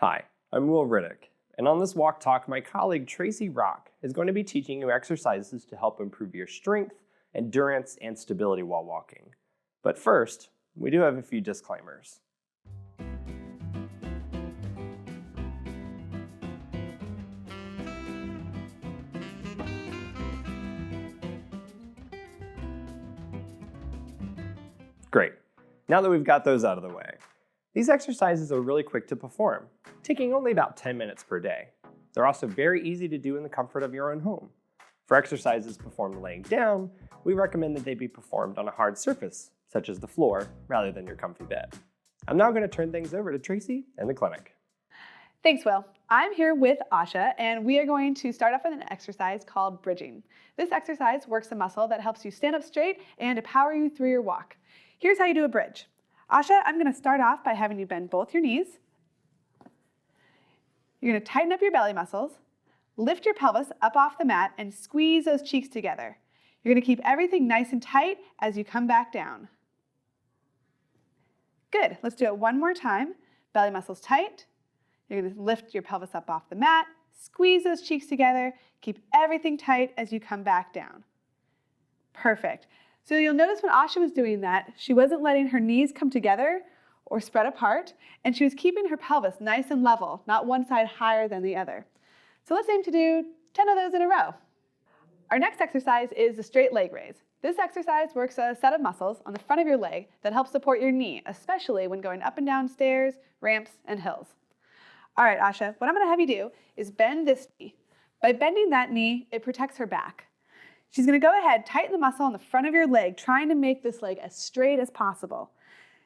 Hi, I'm Riddick, and on this walk talk, my colleague Tracy Rauk is going to be teaching you exercises to help improve your strength, endurance, and stability while walking. But first, we do have a few disclaimers. Great. Now that we've got those out of the way, these exercises are really quick to perform, taking only about 10 minutes per day. They're also very easy to do in the comfort of your own home. For exercises performed laying down, we recommend that they be performed on a hard surface, such as the floor, rather than your comfy bed. I'm now going to turn things over to Tracy and the clinic. Thanks, Will. I'm here with Asha, and we are going to start off with an exercise called bridging. This exercise works a muscle that helps you stand up straight and to power you through your walk. Here's how you do a bridge. Asha, I'm going to start off by having you bend both your knees. You're going to tighten up your belly muscles, lift your pelvis up off the mat, and squeeze those cheeks together. You're going to keep everything nice and tight as you come back down. Good. Let's do it one more time. Belly muscles tight. You're going to lift your pelvis up off the mat, squeeze those cheeks together, keep everything tight as you come back down. Perfect. So you'll notice when Asha was doing that, she wasn't letting her knees come together or spread apart, and she was keeping her pelvis nice and level, not one side higher than the other. So let's aim to do 10 of those in a row. Our next exercise is the straight leg raise. This exercise works a set of muscles on the front of your leg that help support your knee, especially when going up and down stairs, ramps, and hills. All right, Asha, what I'm going to have you do is bend this knee. By bending that knee, it protects her back. She's going to go ahead, tighten the muscle on the front of your leg, trying to make this leg as straight as possible.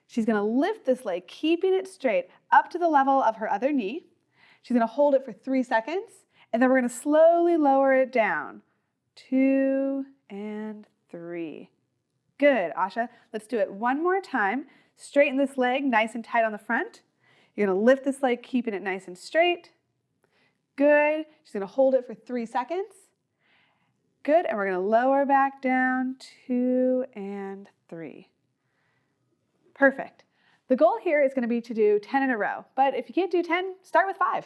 She's going to lift this leg, keeping it straight up to the level of her other knee. She's going to hold it for 3 seconds, and then we're going to slowly lower it down. 2 and 3. Good, Asha. Let's do it one more time. Straighten this leg nice and tight on the front. You're going to lift this leg, keeping it nice and straight. Good. She's going to hold it for 3 seconds. Good, and we're going to lower back down, 2 and 3. Perfect. The goal here is going to be to do 10 in a row, but if you can't do 10, start with 5.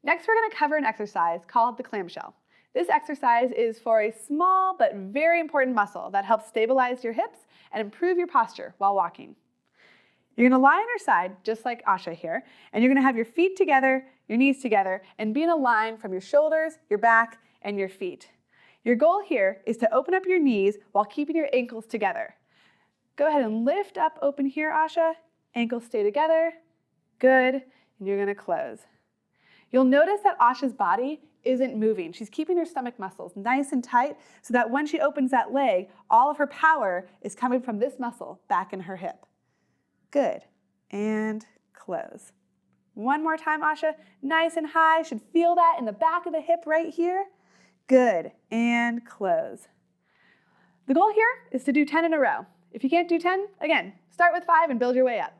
Next, we're going to cover an exercise called the clamshell. This exercise is for a small but very important muscle that helps stabilize your hips and improve your posture while walking. You're going to lie on your side, just like Asha here, and you're going to have your feet together, your knees together, and be in a line from your shoulders, your back, and your feet. Your goal here is to open up your knees while keeping your ankles together. Go ahead and lift up open here, Asha. Ankles stay together. Good. And you're going to close. You'll notice that Asha's body isn't moving. She's keeping her stomach muscles nice and tight so that when she opens that leg, all of her power is coming from this muscle back in her hip. Good. And close. One more time, Asha. Nice and high. Should feel that in the back of the hip right here. Good. And close. The goal here is to do 10 in a row. If you can't do 10, again, start with 5 and build your way up.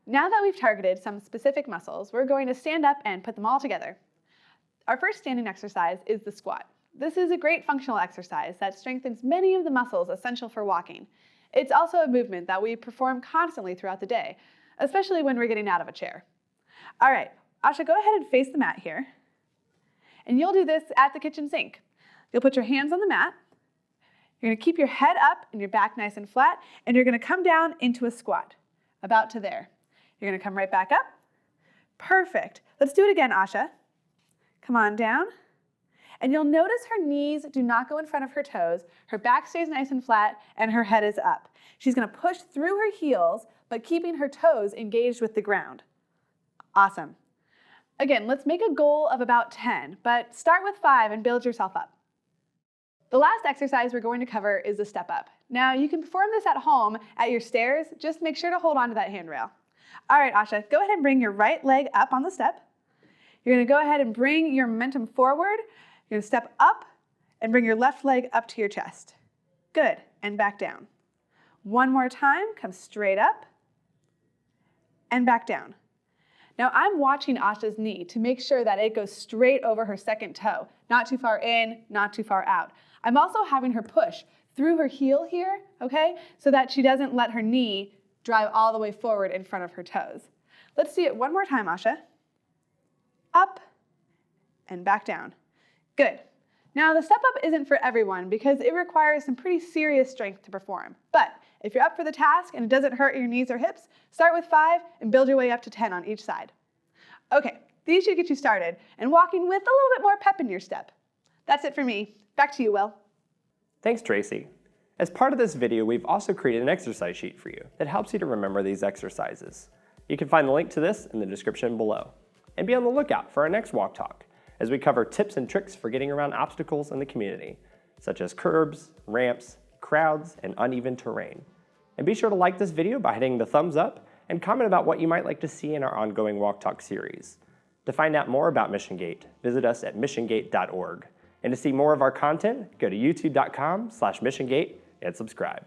Now that we've targeted some specific muscles, we're going to stand up and put them all together. Our first standing exercise is the squat. This is a great functional exercise that strengthens many of the muscles essential for walking. It's also a movement that we perform constantly throughout the day, especially when we're getting out of a chair. All right, Asha, go ahead and face the mat here. And you'll do this at the kitchen sink. You'll put your hands on the mat. You're going to keep your head up and your back nice and flat, and you're going to come down into a squat, about to there. You're going to come right back up. Perfect. Let's do it again, Asha. Come on down. And you'll notice her knees do not go in front of her toes. Her back stays nice and flat, and her head is up. She's going to push through her heels, but keeping her toes engaged with the ground. Awesome. Again, let's make a goal of about 10, but start with 5 and build yourself up. The last exercise we're going to cover is the step up. Now, you can perform this at home at your stairs. Just make sure to hold on to that handrail. All right, Asha, go ahead and bring your right leg up on the step. You're going to go ahead and bring your momentum forward. You're going to step up and bring your left leg up to your chest. Good, and back down. One more time, come straight up and back down. Now I'm watching Asha's knee to make sure that it goes straight over her second toe, not too far in, not too far out. I'm also having her push through her heel here, okay, so that she doesn't let her knee drive all the way forward in front of her toes. Let's see it one more time, Asha. Up and back down. Good. Now, the step up isn't for everyone because it requires some pretty serious strength to perform. But if you're up for the task and it doesn't hurt your knees or hips, start with 5 and build your way up to 10 on each side. Okay, these should get you started and walking with a little bit more pep in your step. That's it for me. Back to you, Will. Thanks, Tracy. As part of this video, we've also created an exercise sheet for you that helps you to remember these exercises. You can find the link to this in the description below. And be on the lookout for our next Walk Talk, as we cover tips and tricks for getting around obstacles in the community, such as curbs, ramps, crowds, and uneven terrain. And be sure to like this video by hitting the thumbs up and comment about what you might like to see in our ongoing Walk Talk series. To find out more about Mission Gait, visit us at missiongait.org. And to see more of our content, go to youtube.com/missiongait and subscribe.